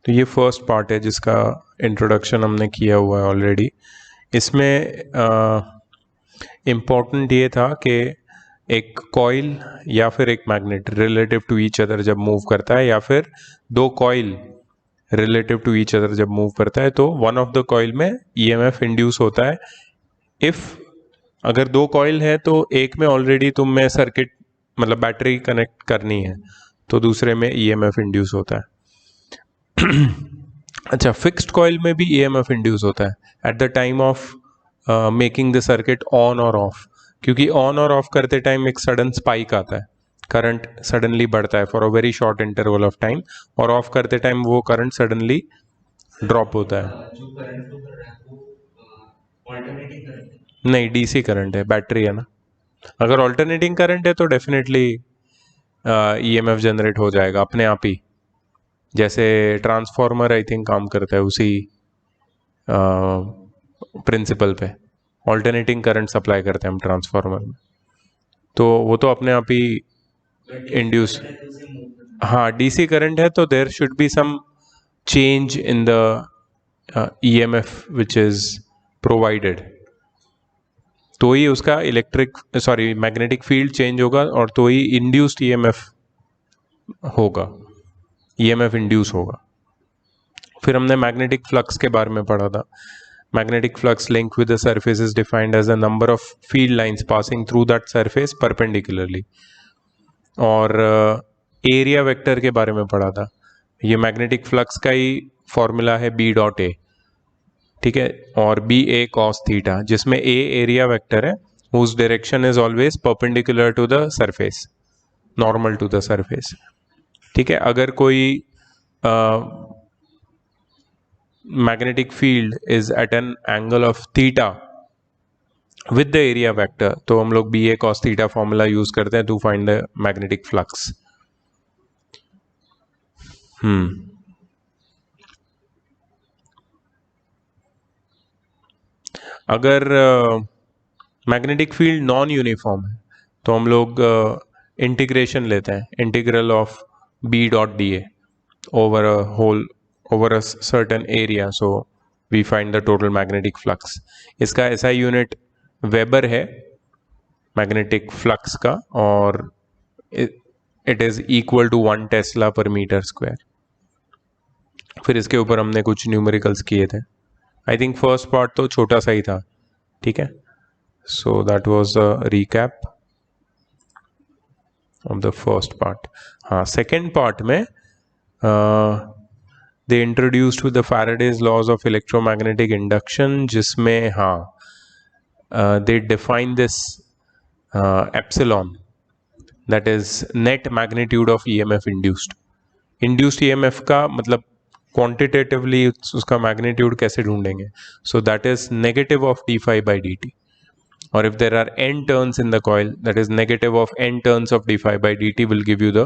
तो ये first part है जिसका इंट्रोडक्शन हमने किया हुआ है ऑलरेडी। इसमें इम्पॉर्टेंट ये था कि एक कॉइल या फिर एक magnet relative to each other जब मूव करता है, या फिर दो coil relative to each other जब मूव करता है, तो वन ऑफ द कॉइल में ईएमएफ इंड्यूस होता है। इफ अगर दो कॉइल है तो एक में ऑलरेडी तुम में सर्किट मतलब बैटरी कनेक्ट करनी है, तो दूसरे में ईएमएफ इंड्यूस होता है। अच्छा, फिक्स्ड कॉइल में भी ईएमएफ इंड्यूस होता है at the time of making the circuit on और ऑफ, क्योंकि ऑन और ऑफ करते टाइम एक सडन स्पाइक आता है, करंट सडनली बढ़ता है for a very short interval of time, और ऑफ करते टाइम वो करंट सडनली ड्रॉप होता है। जो करंट फ्लो कर रहा है वो ऑल्टरनेटिंग करंट है? नहीं, डीसी करंट है, बैटरी है ना। अगर ऑल्टरनेटिंग करंट है तो डेफिनेटली ईएमएफ जनरेट हो जाएगा अपने आप ही, जैसे ट्रांसफार्मर आई थिंक काम करता है उसी प्रिंसिपल पे। ऑल्टरनेटिंग करंट सप्लाई करते हैं हम ट्रांसफार्मर में, तो वो तो अपने आप ही इंड्यूस। हाँ, डीसी करंट है तो there should be some change in the EMF which is provided, तो ही उसका मैग्नेटिक फील्ड चेंज होगा, और तो ही इंड्यूस्ड ईएमएफ होगा, ईएमएफ इंड्यूस होगा। फिर हमने मैग्नेटिक फ्लक्स के बारे में पढ़ा था। Magnetic flux link with the surface is defined as a number of field lines passing through that surface perpendicularly. और एरिया वेक्टर के बारे में पढ़ा था। ये मैग्नेटिक फ्लक्स का ही फॉर्मूला है बी डॉट ए, ठीक है, और बी ए कॉस थीटा, जिसमें ए एरिया वेक्टर है whose direction is always perpendicular to the surface, normal to the surface, ठीक है। अगर कोई magnetic field is at an angle of theta with the area vector, तो हम लोग B A cos theta formula use करते हैं to find the magnetic flux. अगर मैग्नेटिक फील्ड नॉन यूनिफॉर्म है तो हम लोग इंटीग्रेशन लेते हैं, integral of B dot d A over a whole over a certain area, so we find the total magnetic flux. इसका ऐसा यूनिट वेबर है मैग्नेटिक फ्लक्स का, और it is equal to 1 tesla per metre square. फिर इसके ऊपर हमने कुछ न्यूमेरिकल्स किए थे। आई थिंक फर्स्ट पार्ट तो छोटा सा ही था, ठीक है। So that was the recap of the first part. हाँ, सेकेंड पार्ट में they introduced with the Faraday's laws of electromagnetic induction, जिसमें they define this epsilon, that is net magnitude of EMF induced. Induced EMF का मतलब quantitatively उसका magnitude कैसे ढूंढेंगे? So that is negative of d phi by D t, or if there are n turns in the coil, that is negative of n turns of d phi by dt will give you the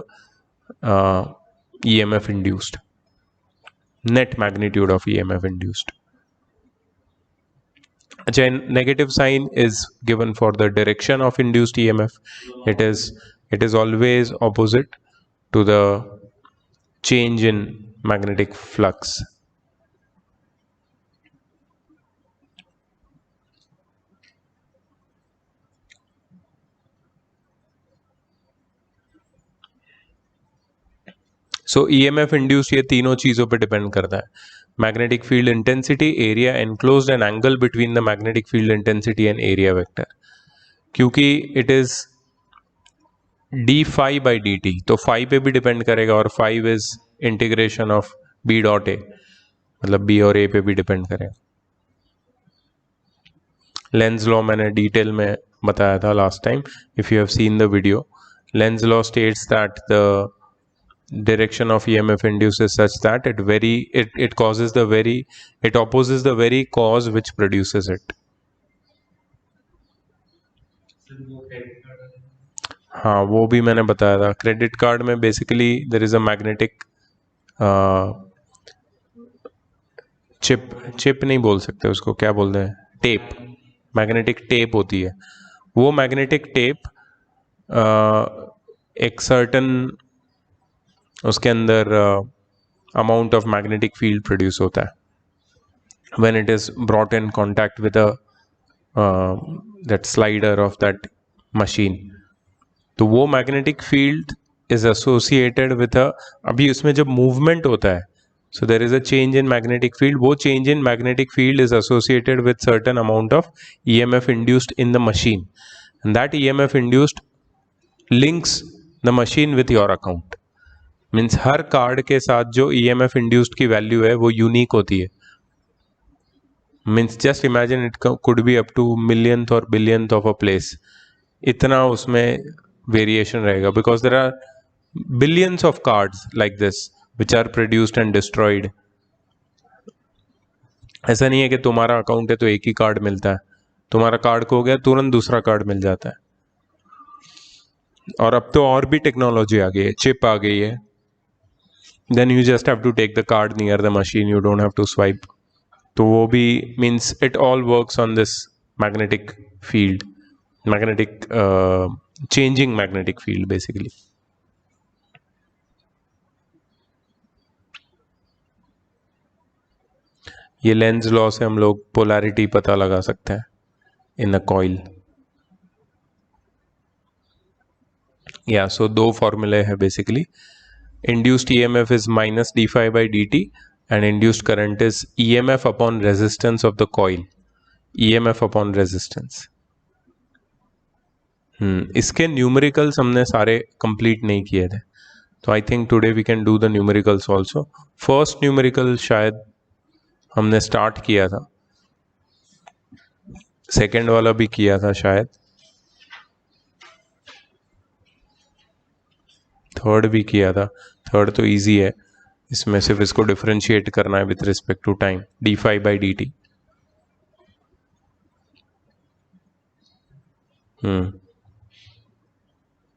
EMF induced, net magnitude of EMF induced. अच्छा, negative sign is given for the direction of induced EMF. It is always opposite to the change in magnetic flux. So EMF induce ये तीनों चीज़ों पे depend करता है, magnetic field intensity, area enclosed and angle between the magnetic field intensity and area vector. क्योंकि it is d phi by D t, तो phi पे भी डिपेंड करेगा, और phi is integration of B dot A, मतलब B और ए पे भी डिपेंड करेगा। लेंज लॉ मैंने डिटेल में बताया था last time, if you have seen the video. Lenz law states that the direction of EMF induced is such that it opposes the very cause which produces it. हाँ, वो भी मैंने बताया था। क्रेडिट कार्ड में basically there is a magnetic chip नहीं बोल सकते उसको, क्या बोलते हैं, टेप, मैग्नेटिक टेप होती है। वो मैग्नेटिक टेप एक सर्टन उसके अंदर amount of magnetic field produce होता है when it is brought in contact with that slider of that machine. तो वो magnetic field is associated with अभी उसमें जब मूवमेंट होता है, so there is a change in magnetic field. वो change in magnetic field is associated with certain amount of EMF induced in the machine, and that EMF induced links the machine with your account. Means her card के साथ जो EMF induced की value है वो unique होती है। Means just imagine it could be up to millionth और billionth of a place, इतना उसमें वेरिएशन रहेगा, because there are billions of cards like this which are produced and destroyed. ऐसा नहीं है कि तुम्हारा अकाउंट है तो एक ही कार्ड मिलता है, तुम्हारा कार्ड खो गया तुरंत दूसरा कार्ड मिल जाता है। और अब तो और भी टेक्नोलॉजी आ गई है, चिप आ गई है, then you just have to take the card near the machine, you don't have to swipe. तो वो भी means it all works on this magnetic field, magnetic changing magnetic field basically. ये Lenz law से हम लोग polarity पता लगा सकते हैं इन अ कॉइल। या सो दो फॉर्मूले है basically, induced EMF is minus d phi by D t and induced current is EMF upon resistance of the coil, EMF upon resistance. इसके न्यूमेरिकल्स हमने सारे कंप्लीट नहीं किए थे, तो I think today we can do the numericals also. First numerical शायद हमने start किया था, सेकेंड वाला भी किया था शायद, थर्ड भी किया था। थर्ड तो इजी है, इसमें सिर्फ इसको डिफरेंशिएट करना है with respect to time, d phi by D t.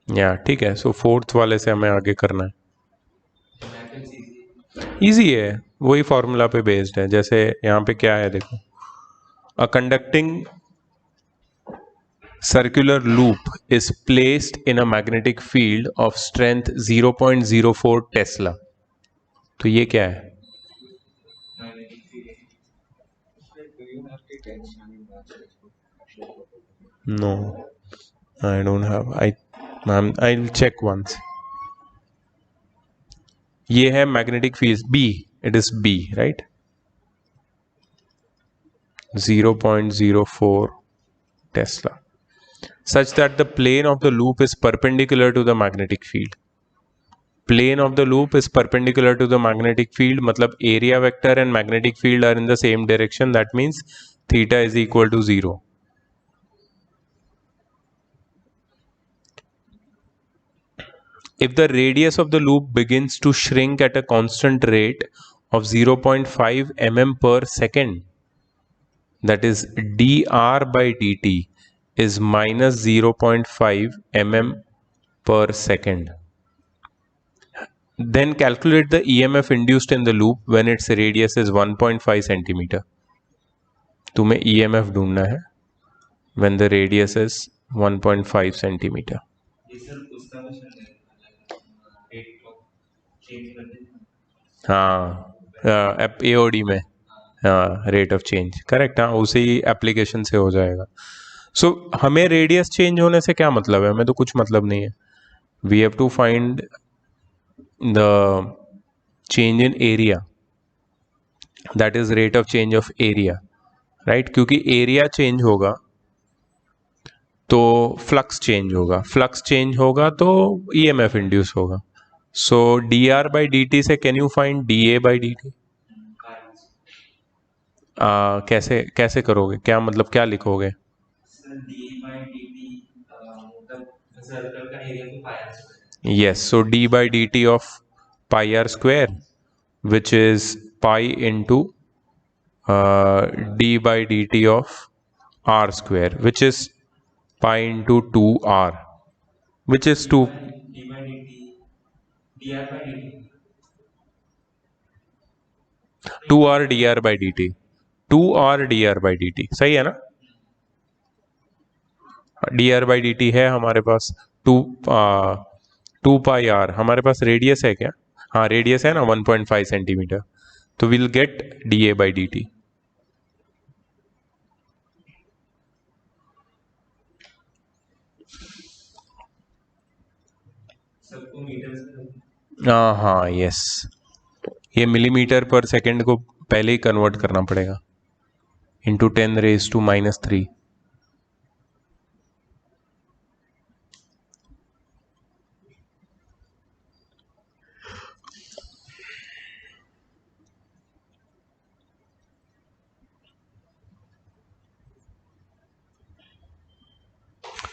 या ठीक है, सो फोर्थ वाले से हमें आगे करना है। इजी है, वही फॉर्मूला पे बेस्ड है। जैसे यहाँ पे क्या है देखो, a conducting circular loop is placed in a magnetic field of strength 0.04 Tesla. तो ये क्या है? No, I don't have. I'll check once. ये है magnetic field B, it is B, right? 0.04 Tesla, such that the plane of the loop is perpendicular to the magnetic field. Plane of the loop is perpendicular to the magnetic field, मतलब area vector and magnetic field are in the same direction. That means theta is equal to 0. If the radius of the loop begins to shrink at a constant rate of 0.5 mm per second, that is dr by dt is minus 0.5 mm per second. Then calculate the EMF induced in the loop when its radius is 1.5 centimeter. तुम्हें EMF ढूंढना है when the radius is 1.5 centimeter. हाँ, AOD में, हाँ, rate of change, correct. हाँ, उसी application से हो जाएगा। सो हमें रेडियस चेंज होने से क्या मतलब है? हमें तो कुछ मतलब नहीं है। We have to find the change in area, that is rate of change of area, right? क्योंकि एरिया चेंज होगा तो फ्लक्स चेंज होगा, फ्लक्स चेंज होगा तो ईएमएफ इंड्यूस होगा। So d r by D t से can you find d A by D t? कैसे करोगे? क्या मतलब, क्या लिखोगे? Yes, so d by dt of pi r square, which is pi into d by dt of r square, which is pi into 2r, which is 2 d by dt, dr by dt, 2r dr by dt, 2r dr by dt, सही है ना? dr by dt है हमारे पास, 2 पाई are हमारे पास radius है क्या? हाँ radius है ना 1.5 सेंटीमीटर, तो विल गेट dA/dt। सबको मीटर से हाँ यस, ये मिलीमीटर पर सेकंड को पहले ही कन्वर्ट करना पड़ेगा इंटू 10⁻⁻³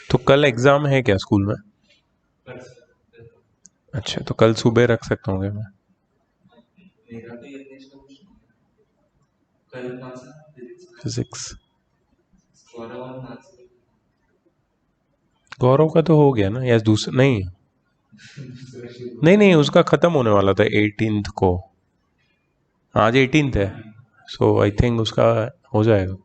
तो कल एग्जाम है क्या स्कूल में? कर सकते हैं। अच्छा, तो कल सुबह रख सकता हूँ क्या मैं? मेरा तो ये देश का कुछ नहीं है। कल कौन सा फिजिक्स। गौरव और मार्क्स गौरव का तो हो गया ना, या दूसरा? नहीं नहीं नहीं, उसका खत्म होने वाला था 18th को, आज 18th है, सो आई थिंक उसका हो जाएगा।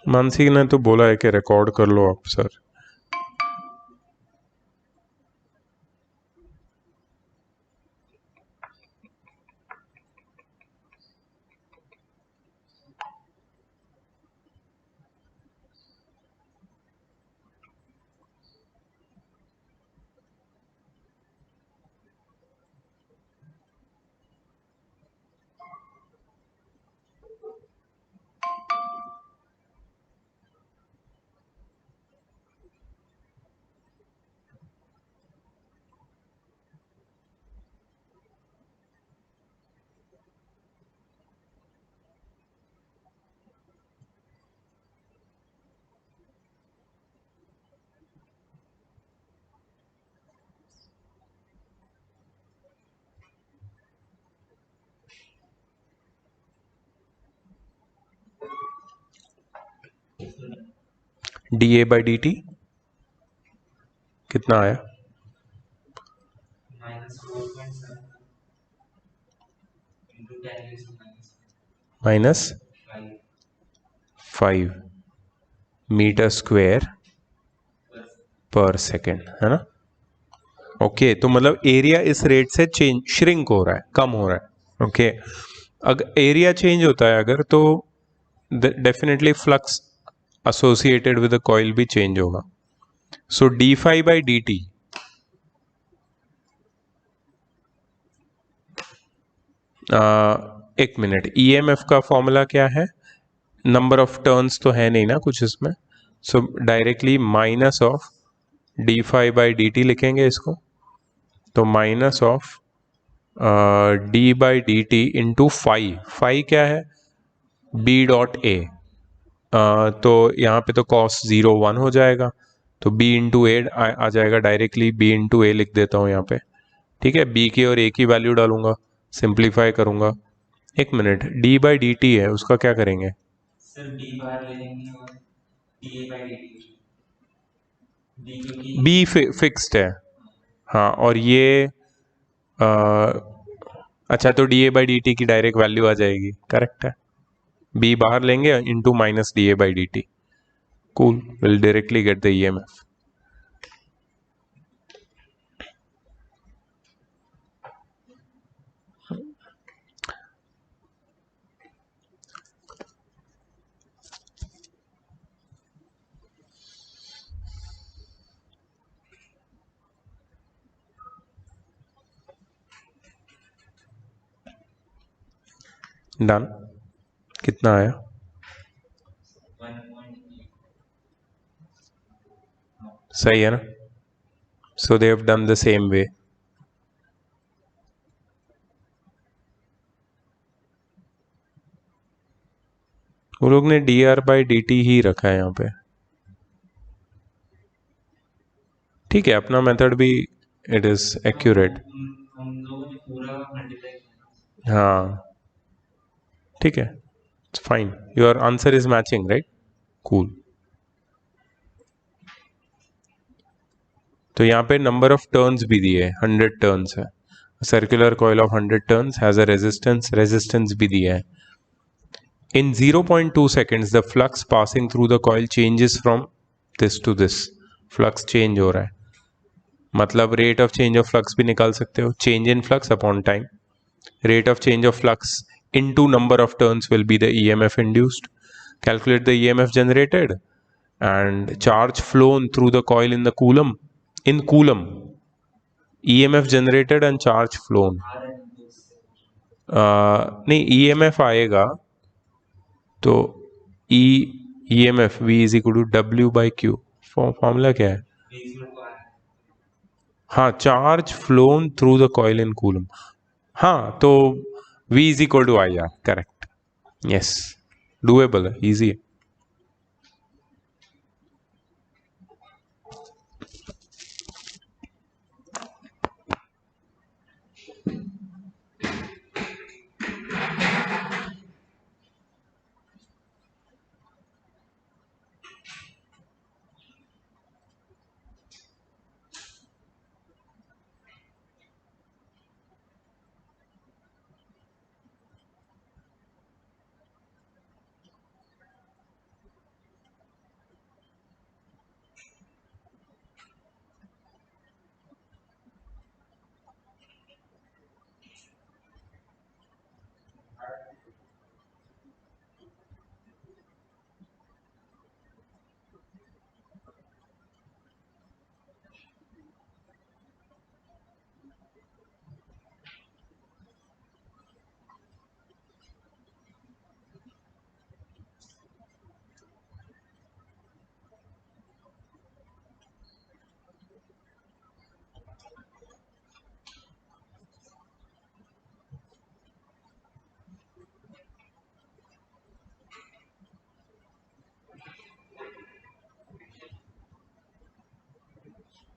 मानसी ने तो बोला है कि रिकॉर्ड कर लो आप सर। dA/dt कितना आया? -4.7 into 10⁻⁻5 -5 मीटर स्क्वायर पर सेकेंड, है ना? ओके तो मतलब एरिया इस रेट से चेंज श्रिंक हो रहा है, कम हो रहा है। ओके अगर एरिया चेंज होता है अगर, तो definitely flux associated with the coil भी चेंज होगा। सो d∅/dt एक मिनट, ईएमएफ का फॉर्मूला क्या है? नंबर ऑफ टर्न्स तो है नहीं ना कुछ इसमें, सो डायरेक्टली माइनस ऑफ d∅/dt लिखेंगे इसको, तो minus of d/dt into phi क्या है? b.a। तो यहाँ पे तो cos 0 1 हो जाएगा, तो b इंटू ए आ जाएगा डायरेक्टली, b इंटू ए लिख देता हूँ यहाँ पे। ठीक है, b की और a की वैल्यू डालूंगा, सिंप्लीफाई करूंगा। एक मिनट, d/dt है उसका क्या करेंगे? सर डी बार ले लेंगे और dA/dt डी क्योंकि b फिक्स्ड है, हाँ, और ये अच्छा तो dA/dt की डायरेक्ट वैल्यू आ जाएगी, करेक्ट है। b बाहर लेंगे into minus dA/dt, cool, will directly get the EMF. Done, कितना आया? 1.8 सही है ना? So they have done the same way. वो लोग ने dr/dt ही रखा है यहाँ पे। ठीक है, अपना मेथड भी इट इज एक्यूरेट। हम लोगों ने पूरा मल्टीप्लाई किया। हाँ ठीक है, fine, your answer is matching right, cool. तो यहाँ पे नंबर ऑफ टर्न्स भी दिए, 100 टर्न्स है, circular coil of 100 turns has a resistance भी दिया है। In 0.2 seconds, the flux passing through the coil changes from this to this. Flux change हो रहा है, मतलब rate of change of flux भी निकाल सकते हो, change in flux upon time. Rate of change of flux into number of turns will be the EMF induced. Calculate the EMF generated and charge flown through the coil in the coulomb. In coulomb, EMF generated and charge flown. नहीं, EMF आएगा तो E M F V is equal to W by Q. Formula क्या है? हाँ, charge flown through the coil in coulomb. हाँ, तो V is equal to I R, correct, yes, doable है, easy है।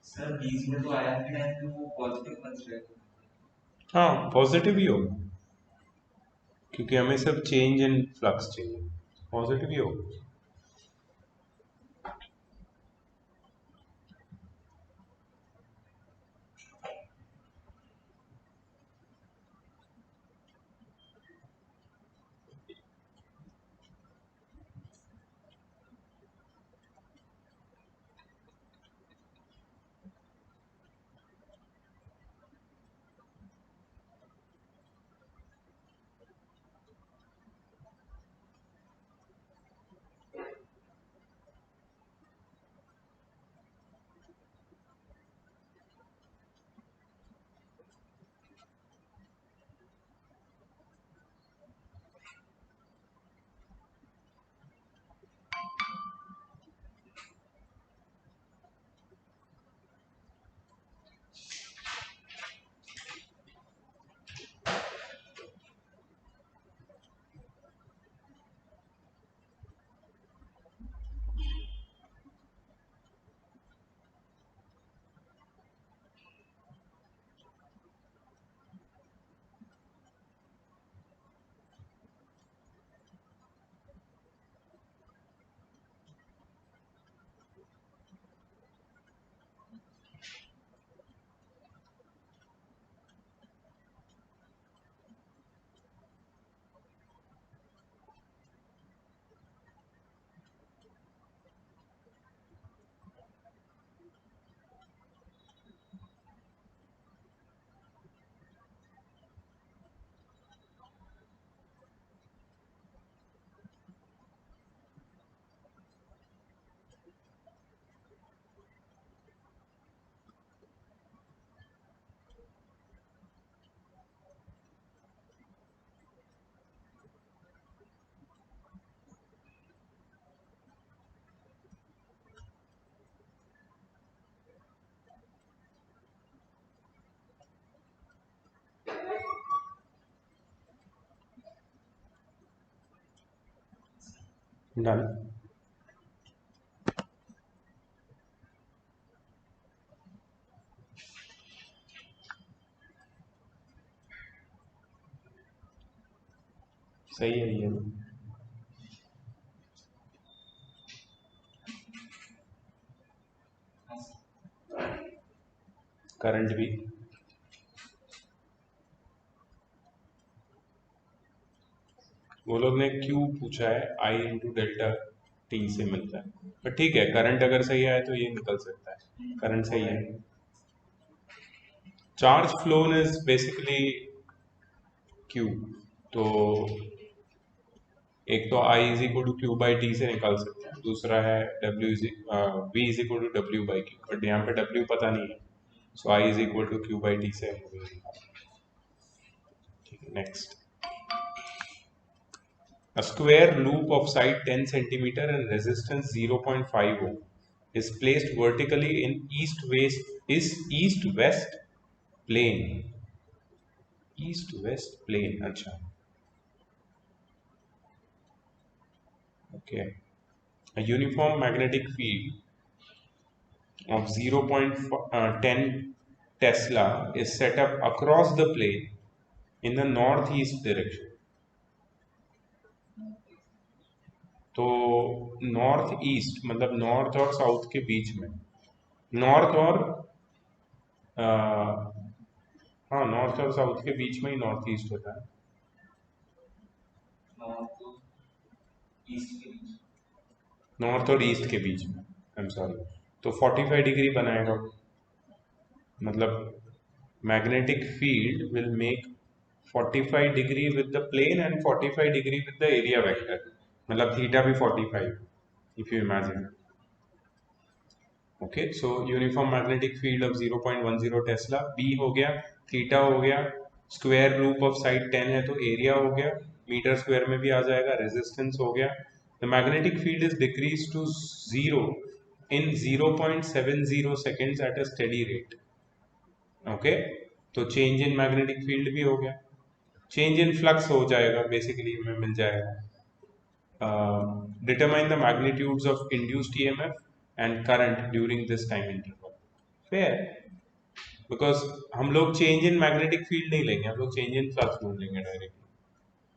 सर बीच में तो आया के टाइम पे वो पॉजिटिव कंसिडर। हाँ, पॉजिटिव ही होगा क्योंकि हमें सब चेंज इन फ्लक्स चाहिए, पॉजिटिव ही होगा। डन। सही है ये। करंट भी वो लोग ने क्यू पूछा है, आई इंटू डेल्टा टी से मिलता है, पर ठीक है, करंट अगर सही आए तो ये निकल सकता है, करंट सही है। Charge flown is basically Q, तो एक तो I is equal to Q by T से निकाल सकते हैं, दूसरा है W is V is equal to W by Q, but यहाँ पे W पता नहीं है, so I is equal to Q by T से हम लोग ठीक है। Next, a square loop of side 10 centimeter and resistance 0.5 ohm is placed vertically in east west plane, east west plane, अच्छा, okay, a uniform magnetic field of 0.10 Tesla is set up across the plane in the northeast direction. तो north east मतलब north और south के बीच में, north और हाँ north और south के बीच में ही नॉर्थ ईस्ट होता है। नॉर्थ और ईस्ट के बीच में, आई एम सॉरी, तो 45 डिग्री बनाएगा, मतलब magnetic field will make 45 degree with the plane and 45 degree with the area vector, मतलब थीटा भी 45, if you imagine. Okay, so uniform magnetic field of 0.10 tesla, B हो गया, theta हो गया, square root of side 10 है तो area हो गया, मीटर स्क्वायर में भी आ जाएगा, रेजिस्टेंस हो गया। The magnetic field is decrease to zero in 0.70 seconds at a steady rate. Okay, तो चेंज इन मैग्नेटिक फील्ड भी हो गया, चेंज इन फ्लक्स हो जाएगा, बेसिकली हमें मिल जाएगा। Determine the magnitudes of induced EMF and current during this time interval. Fair, because हम लोग चेंज इन मैग्नेटिक फील्ड नहीं लेंगे, हम लोग चेंज इन फ्लक्स ढूंढ लेंगे डायरेक्टली,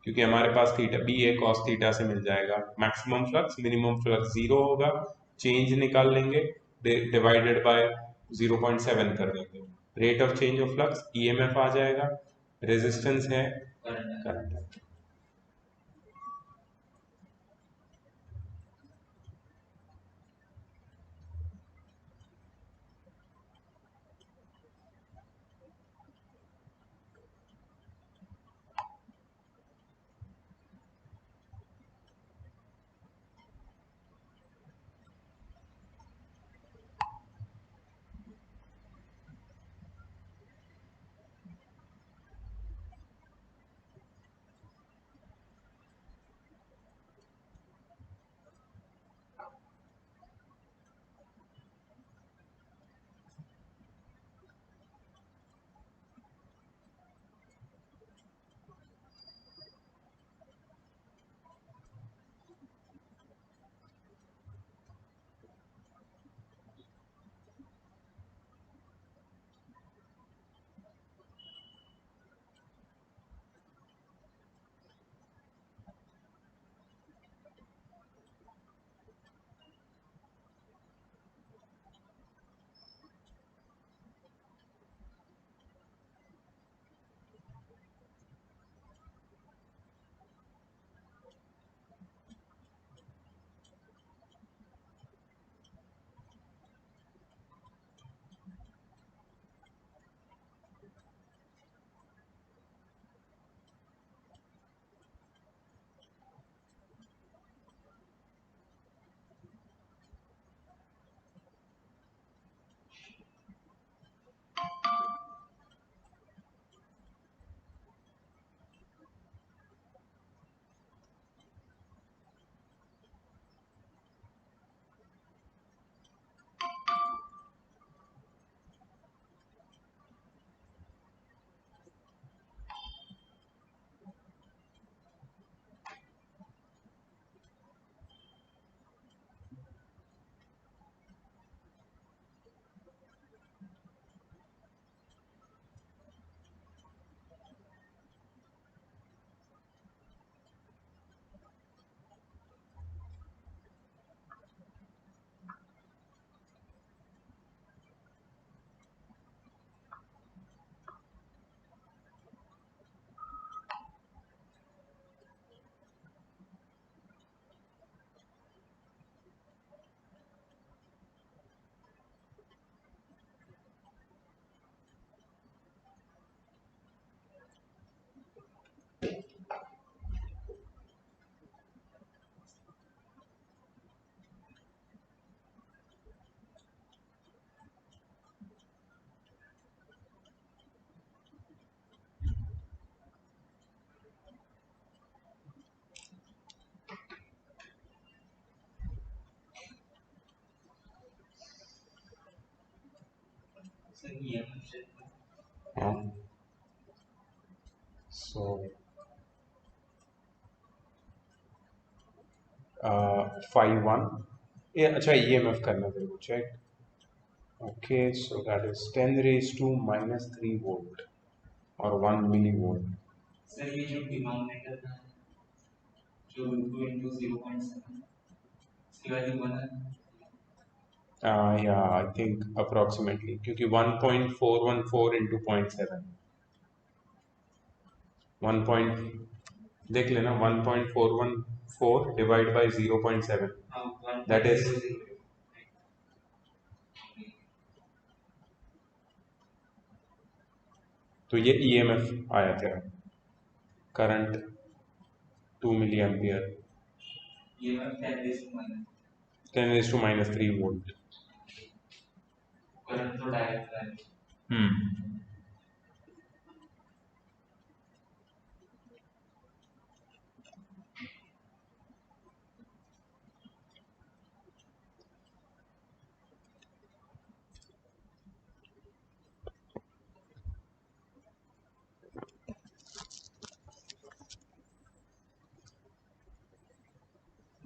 क्योंकि हमारे पास थीटा बी है, कॉस थीटा से मिल जाएगा, maximum flux minimum flux zero होगा, चेंज निकाल लेंगे, डिवाइडेड बाय 0.7 कर देंगे, rate of change of flux, EMF आ जाएगा, रेजिस्टेंस है, करंट है। EMF check. सो 5 1 ये अच्छा EMF करना तेरे को check. Okay, so that is 10 raised to minus 3 volt or 1 millivolt. Sir ये जो डिनोमिनेटर का है, जो 2 into 0.7, इसकी वैल्यू 1 है. Yeah, I think approximately क्योंकि 1.414 into 0.7 1 देख लेना 1.414 डिवाइड बाय 0.7 that is 1.00. तो ये EMF आया तेरा current 2 milliampere EMF 10 raised to minus. 10 raised to minus 3 volt. Current तो डायरेक्ट है.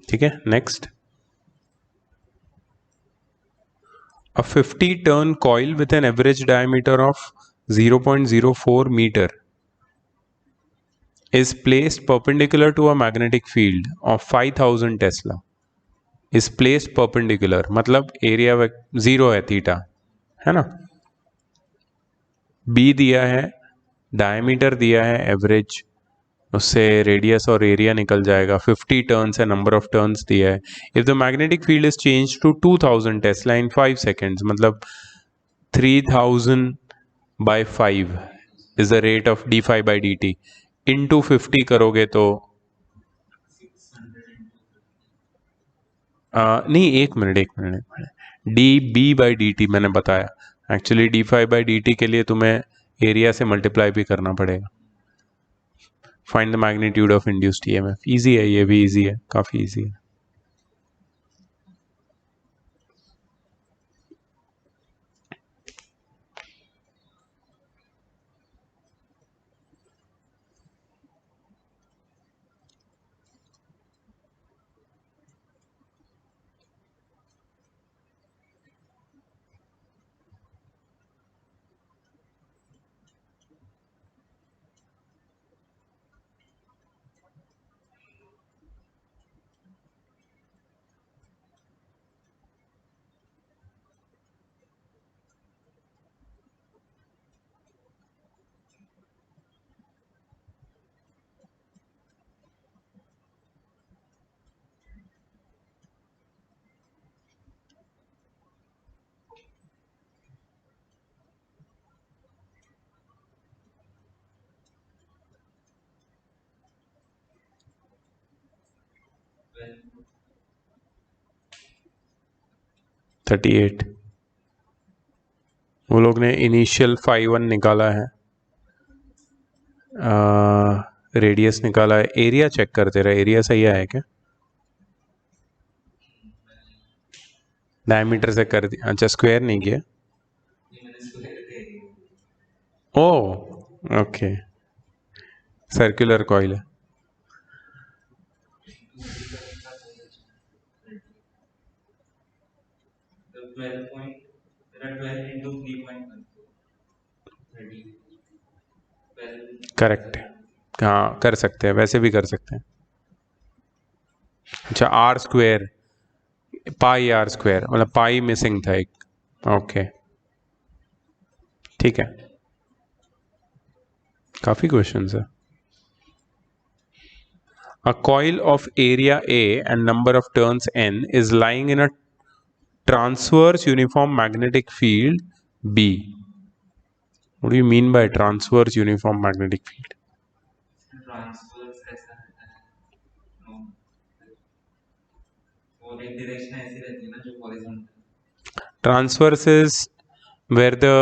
ठीक है next. A 50 turn coil with an average diameter of 0.04 meter is placed perpendicular to a magnetic field of 5000 Tesla. Is placed perpendicular मतलब area 0 है theta है ना. B दिया है, डायमीटर दिया है एवरेज, उससे रेडियस और एरिया निकल जाएगा. 50 टर्न्स है, नंबर ऑफ टर्न्स दिया है. If the magnetic field is change to 2000 tesla in 5 seconds मतलब 3000 by 5 is the rate of d5 by dt. into 50 करोगे तो 600 नहीं एक minute D B by D T मैंने बताया. एक्चुअली d5 by dt के लिए तुम्हें एरिया से मल्टीप्लाई भी करना पड़ेगा. Find the magnitude of induced EMF. Easy है, ये भी इजी है, काफ़ी इजी है. well, 38. वो लोग ने इनिशियल 5 1 निकाला है, रेडियस निकाला है. एरिया चेक करते रहे, एरिया सही आया क्या. डायमीटर से कर दिया, अच्छा स्क्वायर नहीं किया. ये मैंने स्क्वायर दे दिया. ओ ओके, सर्कुलर कॉइल है. तो 12 point, there are 12 into 3.1. 30. 12. Correct, हाँ कर सकते हैं, वैसे भी कर सकते हैं. अच्छा R square, pi R square मतलब पाई मिसिंग था एक. ओके ठीक है, काफ़ी क्वेश्चंस है. A coil of area A and number of turns n is lying in a transverse uniform magnetic field B. What do you mean by transverse uniform magnetic field? Transverse ऐसा रहता है. No, और एक direction ऐसी रहती है ना जो horizontal. Transverse is where the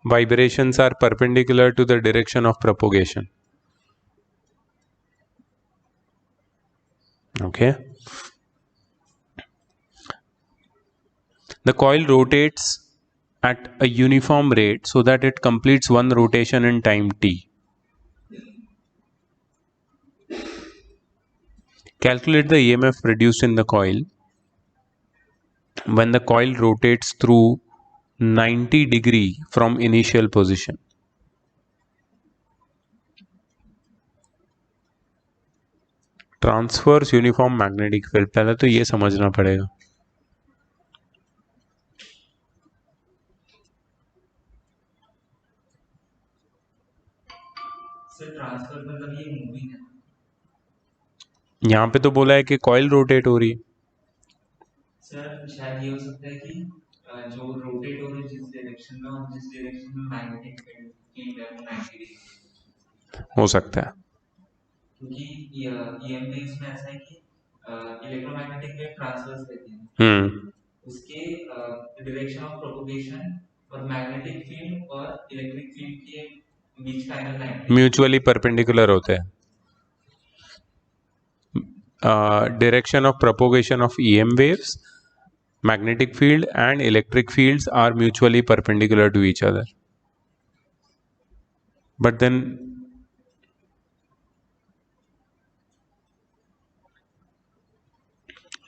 vibrations are perpendicular to the direction of propagation. Okay. The coil rotates at a uniform rate so that it completes one rotation in time t. Calculate the EMF produced in the coil when the coil rotates through 90 degree from initial position. Transverse uniform magnetic field, पहले तो ये समझना पड़ेगा. Sir transfer मतलब ये moving है. यहाँ पे तो बोला है कि कॉइल रोटेट हो रही है. सर शायद ये हो सकता है कि जो रोटेट हो रही है जिस डायरेक्शन में और जिस डायरेक्शन में मैग्नेटिक फील्ड है वो 90 डिग्री हो सकता है. क्योंकि ईएम वेव्स में ऐसा है कि इलेक्ट्रोमैग्नेटिक वेव ट्रांसवर्स रहती है. उसके डायरेक्शन ऑफ प्रोपगेशन और मैग्नेटिक फील्ड और इलेक्ट्रिक फील्ड के बीच का एंगल 90 म्यूचुअली परपेंडिकुलर होते हैं. Direction of propagation of EM waves, magnetic field and electric fields are mutually perpendicular to each other. But then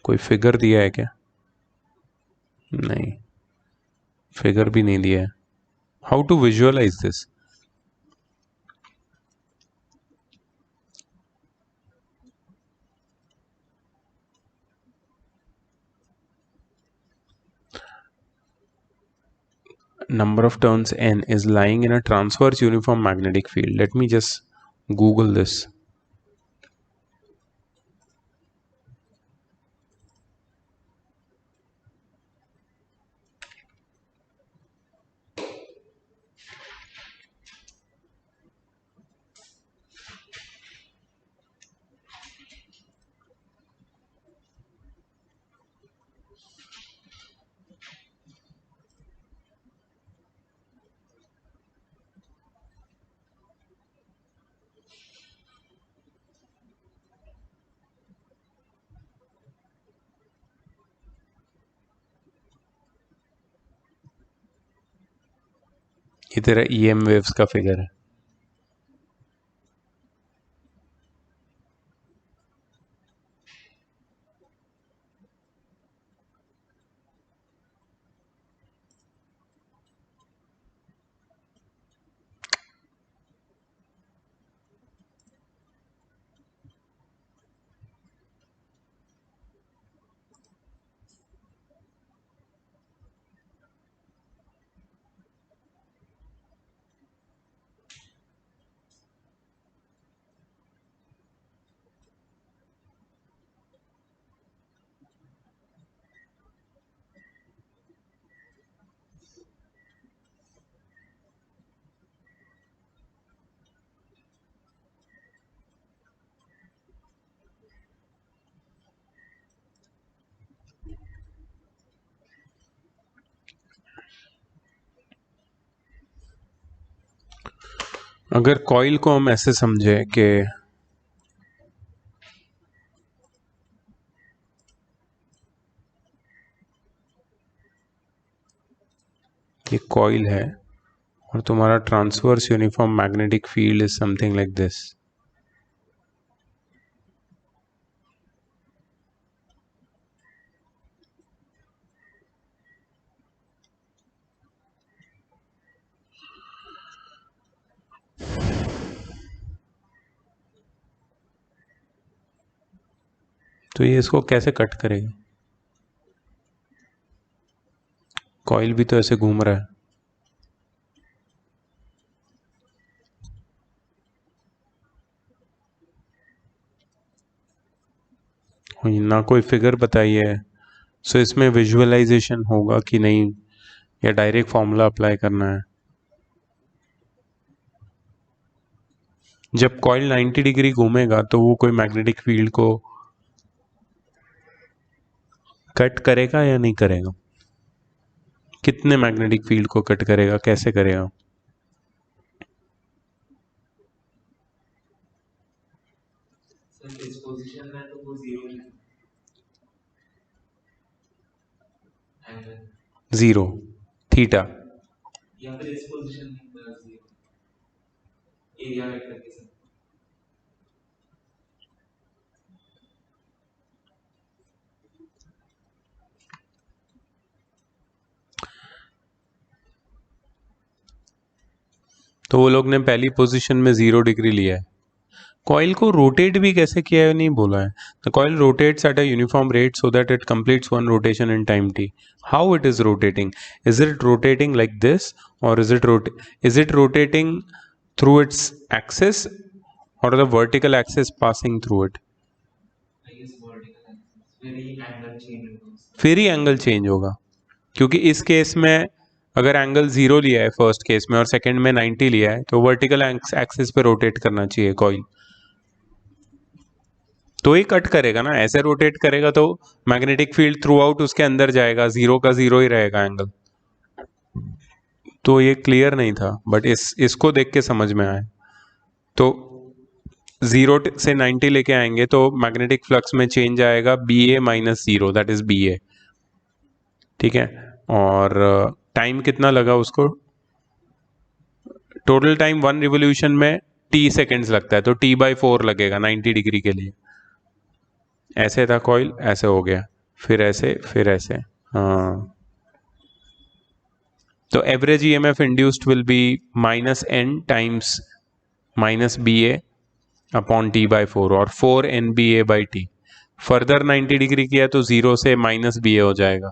कोई फिगर दिया है क्या? नहीं, फिगर भी नहीं दिया है. How to visualize this? Number of turns n is lying in a transverse uniform magnetic field. Let me just Google this. ये तेरा EM waves का फिगर है. अगर कॉइल को हम ऐसे समझे कि ये कॉइल है और तुम्हारा transverse uniform magnetic field is something like this. तो ये इसको कैसे कट करेगा? कॉइल भी तो ऐसे घूम रहा है. ना कोई फिगर बताइए. सो इसमें विजुअलाइजेशन होगा कि नहीं, या डायरेक्ट फॉर्मूला अप्लाई करना है? जब कॉइल 90 डिग्री घूमेगा तो वो कोई मैग्नेटिक फील्ड को कट करेगा या नहीं करेगा? कितने मैग्नेटिक फील्ड को कट करेगा, कैसे करेगा? सर इस पोजीशन में तो वो जीरो है एंगल. Zero theta. या फिर इस पोजीशन में 0 एरिया वेक्टर के साथ। तो वो लोग ने पहली पोजीशन में 0 डिग्री लिया है। कॉइल को रोटेट भी कैसे किया है नहीं बोला है। The coil rotates at a uniform rate so that it completes one rotation in time t. How it is rotating? Is it rotating like this और is it rotating through its axis or the vertical axis passing through it? I guess vertical axis फिर ही angle change होगा उसका। फिर ही angle change होगा, क्योंकि इस case में अगर एंगल 0 लिया है फर्स्ट केस में और सेकंड में 90 लिया है तो वर्टिकल एक्सिस पे रोटेट करना चाहिए कॉइल, तो ही कट करेगा ना। ऐसे रोटेट करेगा तो मैग्नेटिक फील्ड थ्रू आउट उसके अंदर जाएगा, 0 का 0 ही रहेगा एंगल। तो ये क्लियर नहीं था, बट इसको देख के समझ में आया। तो 0 से 90 लेके आएंगे तो मैग्नेटिक फ्लक्स में चेंज आएगा BA minus 0, that is BA। ठीक है, और टाइम कितना लगा उसको? टोटल टाइम 1 रिवोल्यूशन में t सेकेंड्स लगता है, तो t/4 लगेगा 90 डिग्री के लिए। ऐसे था कॉइल, ऐसे हो गया, फिर ऐसे, फिर ऐसे। हाँ, तो average EMF induced will be -n times -BA upon t/4 और 4nBA/t। फर्दर 90 डिग्री किया तो 0 से -BA हो जाएगा।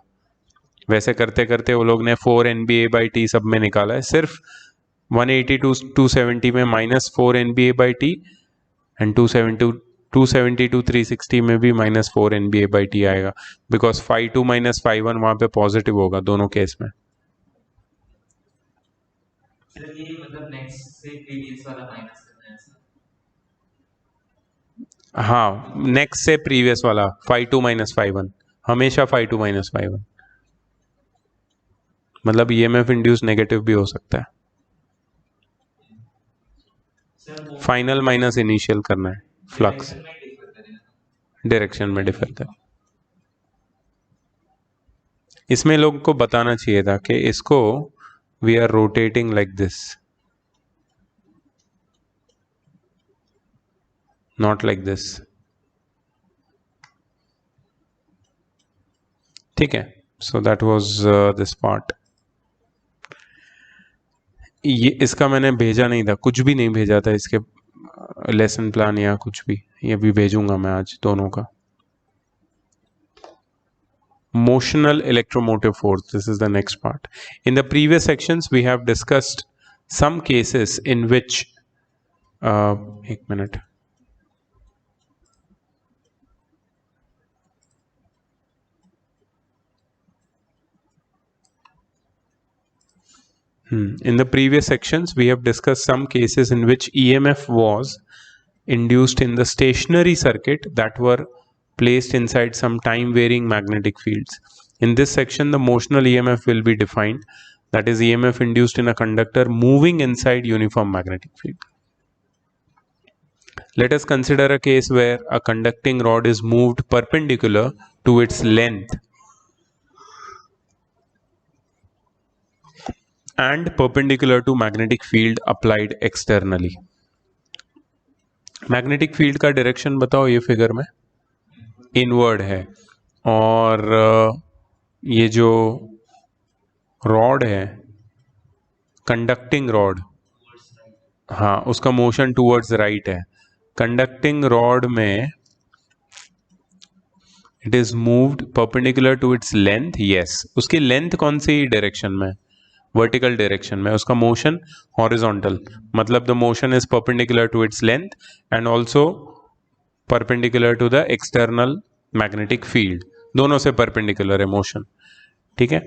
वैसे करते करते वो लोग ने 4nBA/t सब में निकाला है। सिर्फ 180 to 270 में -4nBA/t एंड 270 to 360 में भी -4nBA/t आएगा, बिकॉज φ2 - φ1 वहां पे पॉजिटिव होगा दोनों केस में। सर ये मतलब नेक्स्ट से प्रीवियस वाला माइनस करना है सर? हाँ, नेक्स्ट से प्रीवियस वाला φ2 - φ1, हमेशा φ2 - φ1। मतलब EMF इंड्यूस नेगेटिव भी हो सकता है। फाइनल माइनस इनिशियल करना है, फ्लक्स डायरेक्शन में डिफर करें। इसमें लोग को बताना चाहिए था कि इसको we are rotating like this, not like this. ठीक है, so that was this part. ये इसका मैंने भेजा नहीं था, कुछ भी नहीं भेजा था इसके लेसन प्लान या कुछ भी, ये भी भेजूंगा मैं आज दोनों का। Motional electromotive force, this is the next part. In the previous sections we have discussed some cases in which एक minute, in the previous sections we have discussed some cases in which EMF was induced in the stationary circuit that were placed inside some time varying magnetic fields. In this section the motional EMF will be defined, that is EMF induced in a conductor moving inside uniform magnetic field. Let us consider a case where a conducting rod is moved perpendicular to its length and perpendicular to magnetic field applied externally. Magnetic field का direction बताओ, ये figure में inward है, और ये जो rod है conducting rod, हाँ उसका मोशन टूवर्ड्स राइट है। कंडक्टिंग रॉड में it is moved perpendicular to its length, yes, उसकी लेंथ कौन सी डायरेक्शन में? वर्टिकल डायरेक्शन में। उसका मोशन हॉरिजॉन्टल, मतलब the motion is perpendicular to its length and also perpendicular to the external magnetic field, दोनों से परपेंडिकुलर है मोशन। ठीक है,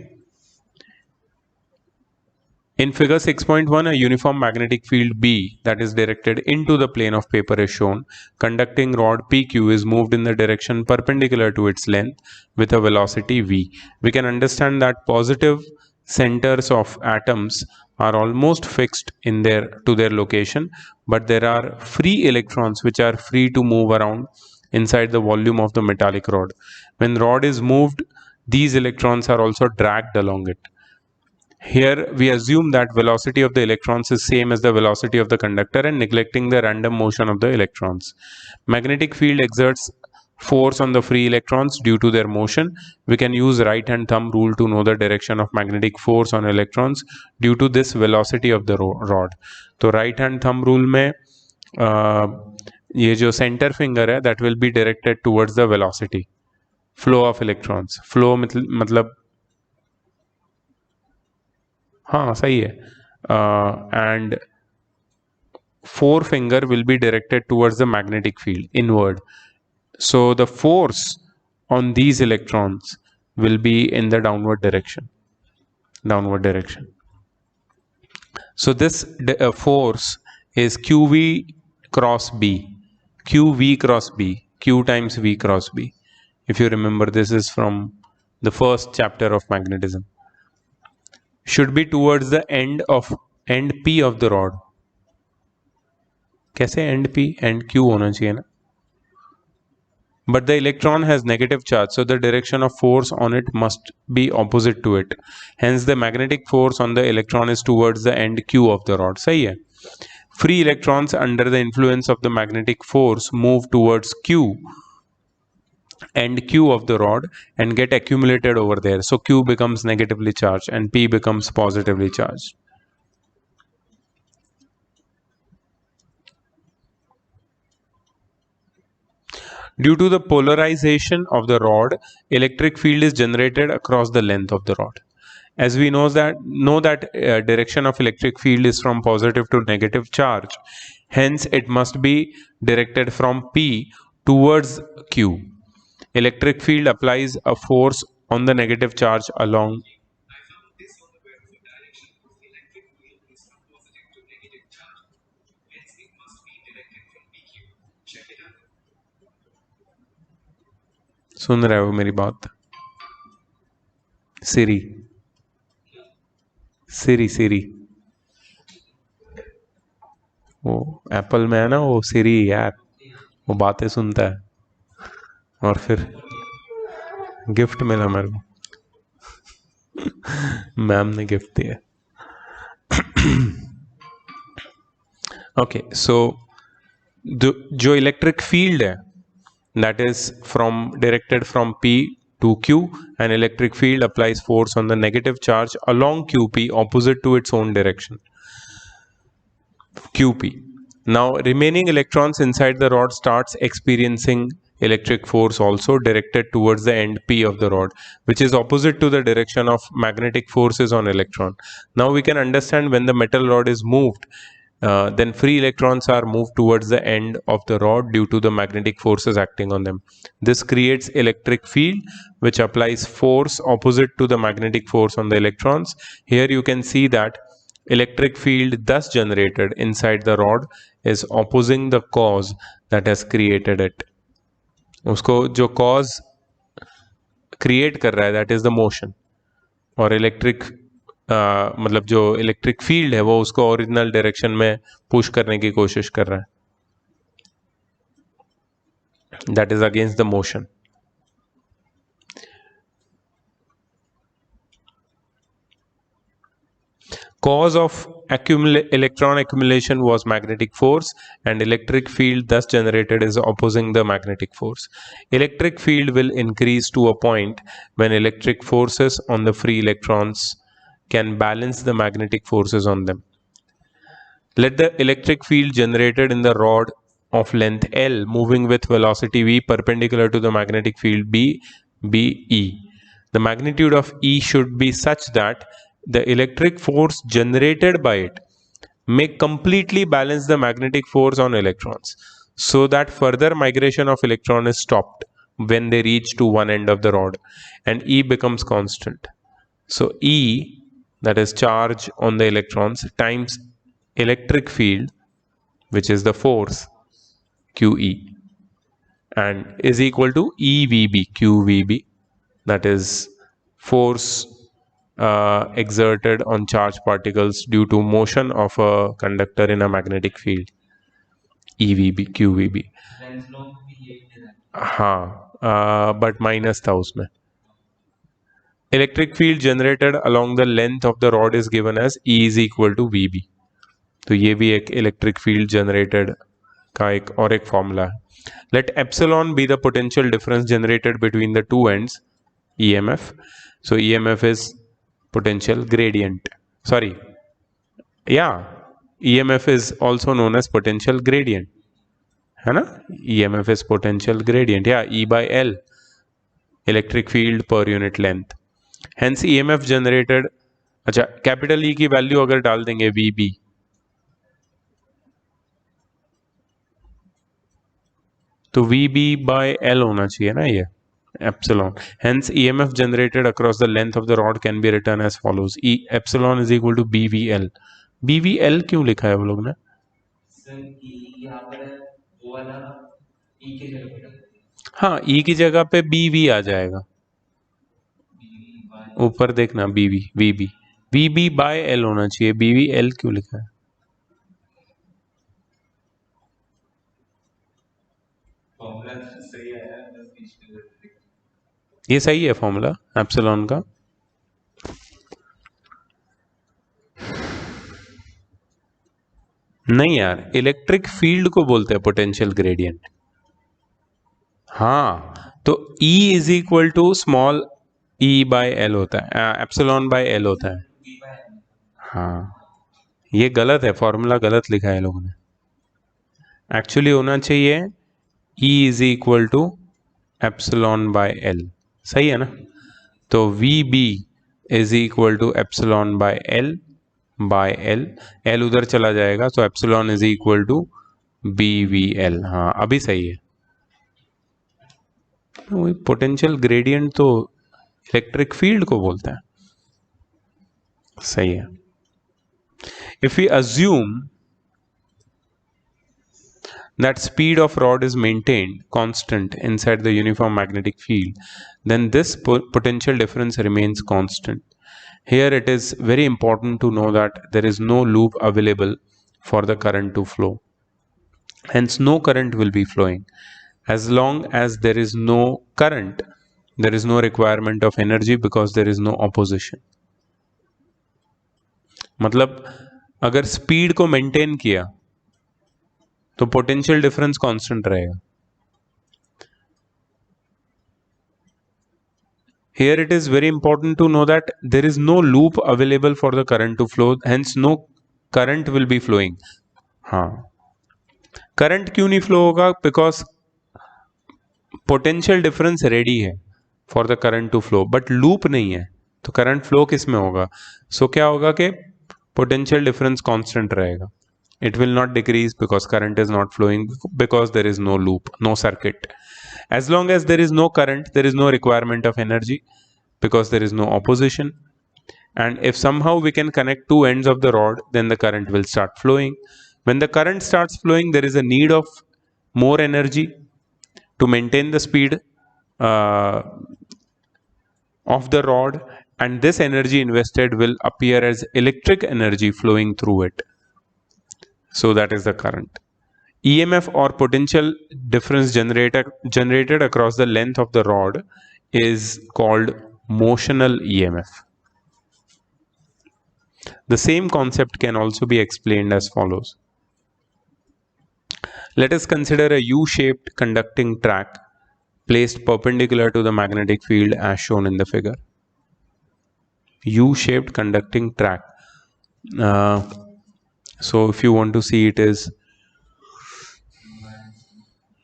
in figure 6.1 a uniform magnetic field B that is directed into the plane of paper is shown. Conducting rod PQ is moved in the direction perpendicular to its length with a velocity v. We can understand that positive centers of atoms are almost fixed in their location, but there are free electrons which are free to move around inside the volume of the metallic rod. When rod is moved, these electrons are also dragged along it. Here we assume that velocity of the electrons is same as the velocity of the conductor and neglecting the random motion of the electrons. Magnetic field exerts force on the free electrons due to their motion. We can use right hand thumb rule to know the direction of magnetic force on electrons due to this velocity of the rod. तो right hand thumb rule में ये जो centre finger है that will be directed towards the velocity flow of electrons. flow मतलब हाँ सही है. And forefinger will be directed towards the magnetic field inward. So the force on these electrons will be in the downward direction. So this force is QV cross B. QV cross B. Q times V cross B. If you remember, this is from the first chapter of magnetism. Should be towards the end P of the rod. कैसे end P? End Q होना चाहिए ना. But the electron has negative charge, so the direction of force on it must be opposite to it. Hence the magnetic force on the electron is towards the end Q of the rod. सही है. Free electrons under the influence of the magnetic force move towards Q, end Q of the rod, and get accumulated over there. So Q becomes negatively charged and P becomes positively charged. Due to the polarization of the rod, electric field is generated across the length of the rod. As we know that direction of electric field is from positive to negative charge, hence it must be directed from P towards Q. Electric field applies a force on the negative charge along. सुन रहे हो मेरी बात? सिरी वो Apple में है ना, वो सिरी यार, वो बातें सुनता है. और फिर गिफ्ट मिला मेरे को, मैम ने गिफ्ट दिया. ओके, सो जो इलेक्ट्रिक फील्ड है that is directed from P to Q, and electric field applies force on the negative charge along QP opposite to its own direction, QP. Now remaining electrons inside the rod starts experiencing electric force also directed towards the end P of the rod, which is opposite to the direction of magnetic forces on electron. Now we can understand when the metal rod is moved, then free electrons are moved towards the end of the rod due to the magnetic forces acting on them. This creates electric field which applies force opposite to the magnetic force on the electrons. Here you can see that electric field thus generated inside the rod is opposing the cause that has created it. उसको जो cause create कर रहा है that is the motion, और electric मतलब जो electric field है वो उसको ओरिजिनल डायरेक्शन में पुश करने की कोशिश कर रहा है. That is against the motion. Cause of electron accumulation was magnetic force, and electric field thus generated is opposing the magnetic force. Electric field will increase to a point when electric forces on the free electrons can balance the magnetic forces on them. Let the electric field generated in the rod of length L moving with velocity v perpendicular to the magnetic field be E. The magnitude of E should be such that the electric force generated by it may completely balance the magnetic force on electrons, so that further migration of electron is stopped when they reach to one end of the rod and E becomes constant. So E, that is charge on the electrons, times electric field, which is the force QE, and is equal to EVB, QVB, that is force exerted on charged particles due to motion of a conductor in a magnetic field. EVB, QVB. हाँ, but minus था उसमें. Electric field generated along the length of the rod is given as E is equal to V B. तो ये भी एक electric field generated का एक और एक फॉर्मूला है। Let epsilon be the potential difference generated between the two ends EMF। so EMF is potential gradient, sorry, yeah, EMF is also known as potential gradient, है ना? EMF is potential gradient, yeah, E by L, electric field per unit length, hence EMF generated। अच्छा, capital E की value अगर डाल देंगे VB, तो VB by L होना चाहिए ना ये epsilon, hence EMF generated across the length of the rod can be written as follows: E epsilon is equal to BVL। BVL क्यों लिखा है वो लोग ने? सर यहाँ पर वो वाला ई के जगह पे डाल देते हैं। हाँ, E की जगह पे BV आ जाएगा, BV by ऊपर देखना BV VB, VB by L होना चाहिए, BVL क्यों लिखा है? फॉर्मूला सही आया है, बस बीच में गड़बड़ी। ये सही है फॉर्मूला एप्सिलॉन का। नहीं यार, इलेक्ट्रिक फील्ड को बोलते हैं पोटेंशियल ग्रेडियंट। हाँ, तो E is equal to small E by L होता है, एप्सिलॉन बाय L होता है। V by L। हाँ, ये गलत है, फॉर्मूला गलत लिखा है लोगों ने। एक्चुअली होना चाहिए E is equal to epsilon by L, सही है ना? तो VB is equal to epsilon by L by L, L उधर चला जाएगा, तो एप्सिलॉन इज इक्वल टू BVL। हाँ, अभी सही है। वही पोटेंशियल ग्रेडियंट तो इलेक्ट्रिक फील्ड को बोलते हैं, सही है। If we assume that speed of rod is maintained constant inside the uniform magnetic field, then this potential difference remains constant. Here it is very important to know that there is no loop available for the current to flow. Hence no current will be flowing. As long as there is no current, there is no requirement of energy because there is no opposition. मतलब अगर speed को maintain किया तो potential difference constant रहेगा। Here it is very important to know that there is no loop available for the current to flow, hence no current will be flowing। हाँ, current क्यों नहीं flow होगा? Because potential difference ready है for the current to flow, but loop नहीं है, तो current flow किस में होगा? सो क्या होगा कि पोटेंशियल डिफरेंस कांस्टेंट रहेगा, it will not decrease because current is not flowing because there is no loop, no circuit. As long as there is no current, there is no requirement of energy because there is no opposition. And if somehow we can connect two ends of the rod, then the current will start flowing. When the current starts flowing, there is a need of more energy to maintain the speed of the rod, and this energy invested will appear as electric energy flowing through it. So that is the current. EMF or potential difference generated across the length of the rod is called motional EMF. The same concept can also be explained as follows. Let us consider a U-shaped conducting track placed perpendicular to the magnetic field as shown in the figure. U-shaped conducting track. So if you want to see it is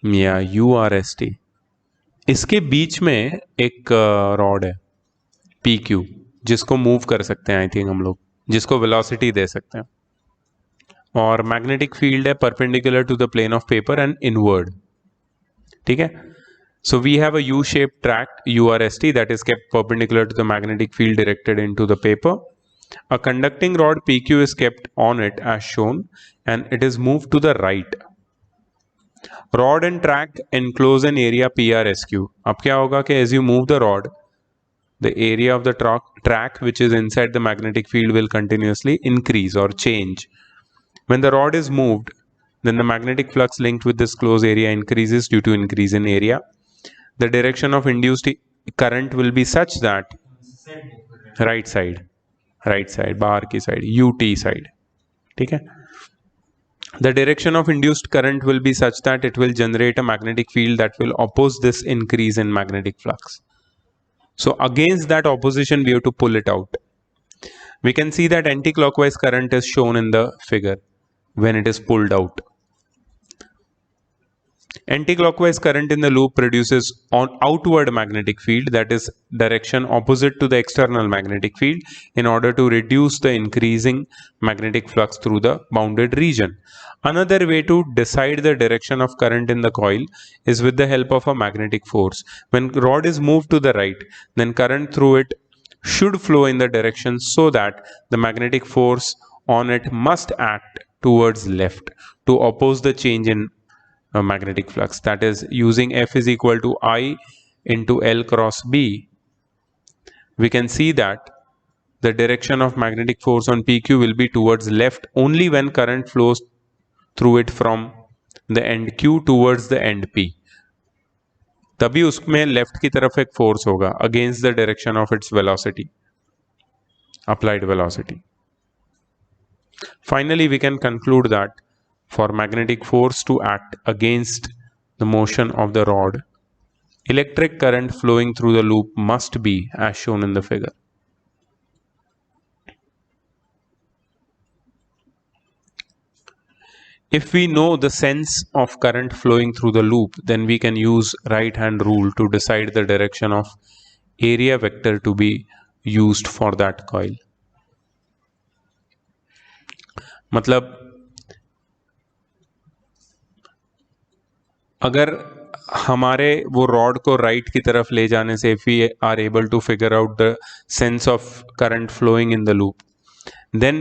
URST। इसके बीच में एक rod है PQ जिसको move कर सकते हैं, I think हम लोग, जिसको वेलोसिटी दे सकते हैं, और मैग्नेटिक फील्ड है perpendicular to the plane of paper and inward. ठीक है, so we have a U shaped track URST that is kept perpendicular to the magnetic field directed into the paper. A conducting rod PQ is kept on it as shown and it is moved to the right. Rod and track enclose an area PRSQ. अब क्या होगा कि as you move the rod, the area of the track which is inside the magnetic field will continuously increase or change. When the rod is moved, then the magnetic flux linked with this closed area increases due to increase in area. The direction of induced current will be such that side move कर रहा है, right side बाहर की side, UT side, ठीक है. The direction of induced current will be such that it will generate a magnetic field that will oppose this increase in magnetic flux. So against that opposition we have to pull it out. We can see that anti-clockwise current is shown in the figure when it is pulled out. Anti-clockwise current in the loop produces an outward magnetic field, that is direction opposite to the external magnetic field, in order to reduce the increasing magnetic flux through the bounded region. Another way to decide the direction of current in the coil is with the help of a magnetic force. When rod is moved to the right, then current through it should flow in the direction so that the magnetic force on it must act towards left to oppose the change in magnetic flux. That is, using F is equal to I into L cross B, we can see that the direction of magnetic force on PQ will be towards left only when current flows through it from the end Q towards the end P. तभी उसमें left की तरफ एक force होगा against the direction of its velocity, applied velocity. Finally, we can conclude that for magnetic force to act against the motion of the rod, electric current flowing through the loop must be as shown in the figure. If we know the sense of current flowing through the loop, then we can use right hand rule to decide the direction of area vector to be used for that coil. मतलब अगर हमारे वो rod को right की तरफ ले जाने से if we are able to figure out the sense of current flowing in the loop, then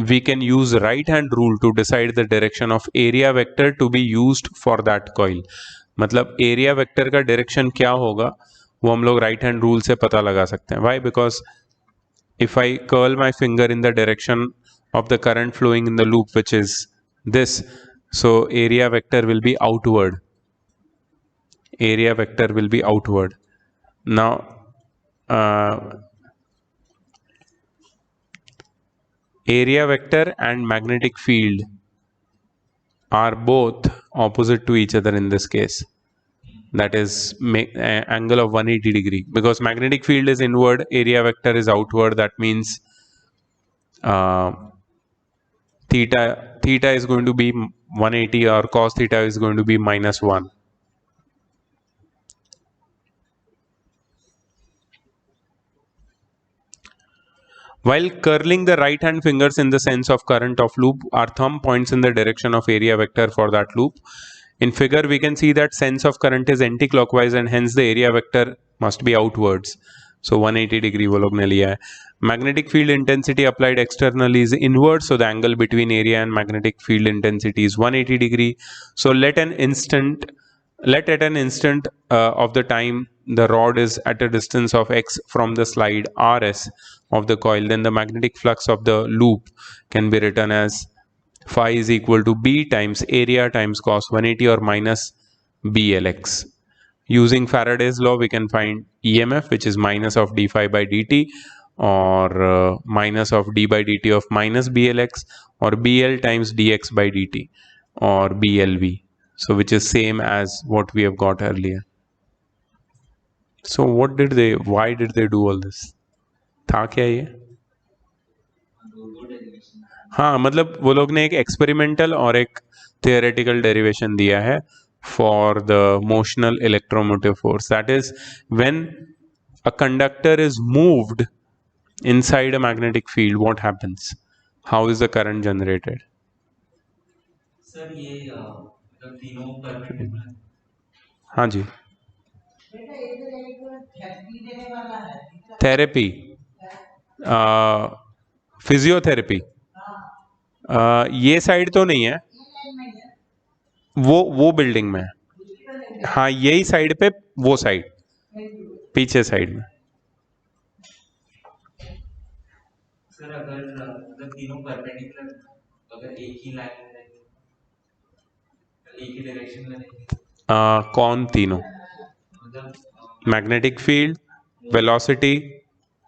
we can use right hand rule to decide the direction of area vector to be used for that coil. मतलब area vector का direction क्या होगा वो हम लोग right hand rule से पता लगा सकते हैं. Why? Because if I curl my finger in the direction of the current flowing in the loop, which is this, so area vector will be outward. Area vector will be outward. Now area vector and magnetic field are both opposite to each other in this case. That is angle of 180 degree, because magnetic field is inward, area vector is outward. That means theta is going to be 180 or cos theta is going to be -1. While curling the right hand fingers in the sense of current of loop, our thumb points in the direction of area vector for that loop. In figure, we can see that sense of current is anti-clockwise and hence the area vector must be outwards. So 180 degree वो लोग ने लिया है. Magnetic field intensity applied externally is inward, so the angle between area and magnetic field intensity is 180 degree. So let at an instant of the time the rod is at a distance of x from the slide rs of the coil, then the magnetic flux of the loop can be written as phi is equal to b times area times cos 180 or minus blx. Using Faraday's law, we can find EMF, which is minus of d phi by dt, or minus of d by dt of minus blx, or bl times dx by dt, or blv. So which is same as what we have got earlier. So why did they do all this? था क्या ये? हाँ, मतलब वो लोग ने एक experimental और एक थियोरेटिकल डेरिवेशन दिया है for the motional electromotive force. That is, when a conductor is moved inside a magnetic field, what happens? How is the current generated? Sir ये मतलब तीनों परपेंडिकुलर. हाँ जी. थेरेपी, फिजियोथेरेपी, ये साइड तो नहीं है, वो बिल्डिंग में. हाँ, यही साइड पे, वो साइड पीछे साइड में. सर अगर मतलब तीनों परपेंडिकुलर, अगर एक ही लाइन में रहेंगे, एक ही डायरेक्शन में रहेंगे, कौन तीनों? मतलब मैग्नेटिक फील्ड, वेलोसिटी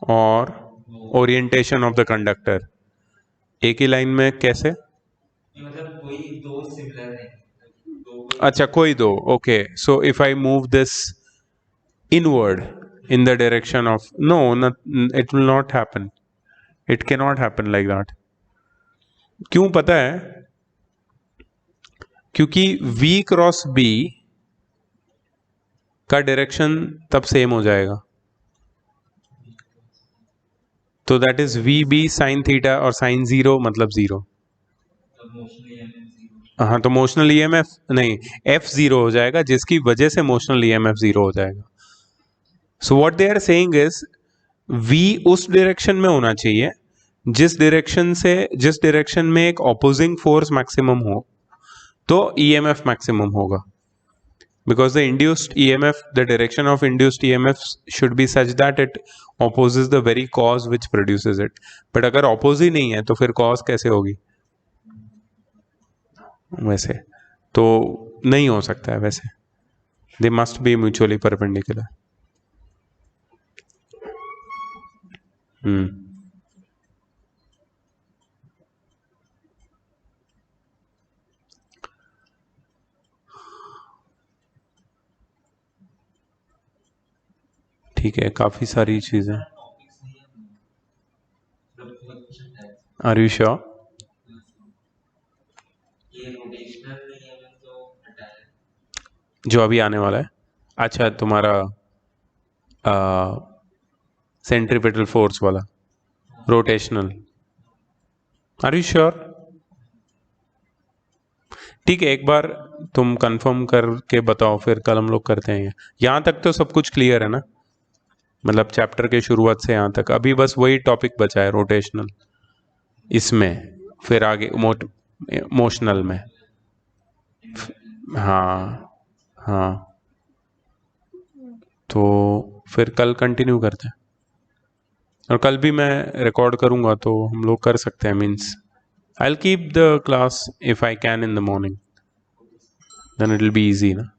और ओरिएंटेशन ऑफ द कंडक्टर। एक ही लाइन में कैसे? मतलब कोई दो सिमिलर है, अच्छा, कोई दो, okay. So if I move this inward in the direction of, no, not, it will not happen, it cannot happen like that। क्यों पता है? क्योंकि v क्रॉस b का डायरेक्शन तब सेम हो जाएगा, तो that is V B sine theta और साइन जीरो मतलब जीरो। हाँ, तो मोशनल ईएमएफ नहीं, एफ जीरो हो जाएगा, जिसकी वजह से मोशनल ईएमएफ जीरो हो जाएगा। So what they are saying is v उस डायरेक्शन में होना चाहिए जिस डायरेक्शन में एक ऑपोजिंग फोर्स मैक्सिमम हो, तो ईएमएफ मैक्सिमम होगा। Because the induced EMF, the direction of induced EMF should be such that it opposes the very cause which produces it. But अगर oppose ही नहीं है तो फिर cause कैसे होगी? वैसे तो नहीं हो सकता है वैसे। They must be mutually perpendicular. ठीक है, काफी सारी चीजें। Are you sure? जो अभी आने वाला है? अच्छा, तुम्हारा सेंट्रीपिटल फोर्स वाला रोटेशनल। Are you sure? ठीक है, एक बार तुम कंफर्म करके बताओ, फिर कल हम लोग करते हैं। यहाँ तक तो सब कुछ क्लियर है ना? मतलब चैप्टर के शुरुआत से यहाँ तक अभी बस वही टॉपिक बचा है, रोटेशनल। इसमें फिर आगे मोशनल में। हाँ हाँ, तो फिर कल कंटिन्यू करते हैं, और कल भी मैं रिकॉर्ड करूँगा तो हम लोग कर सकते हैं। Means I will keep the class if I can in the morning, then it will be easy ना।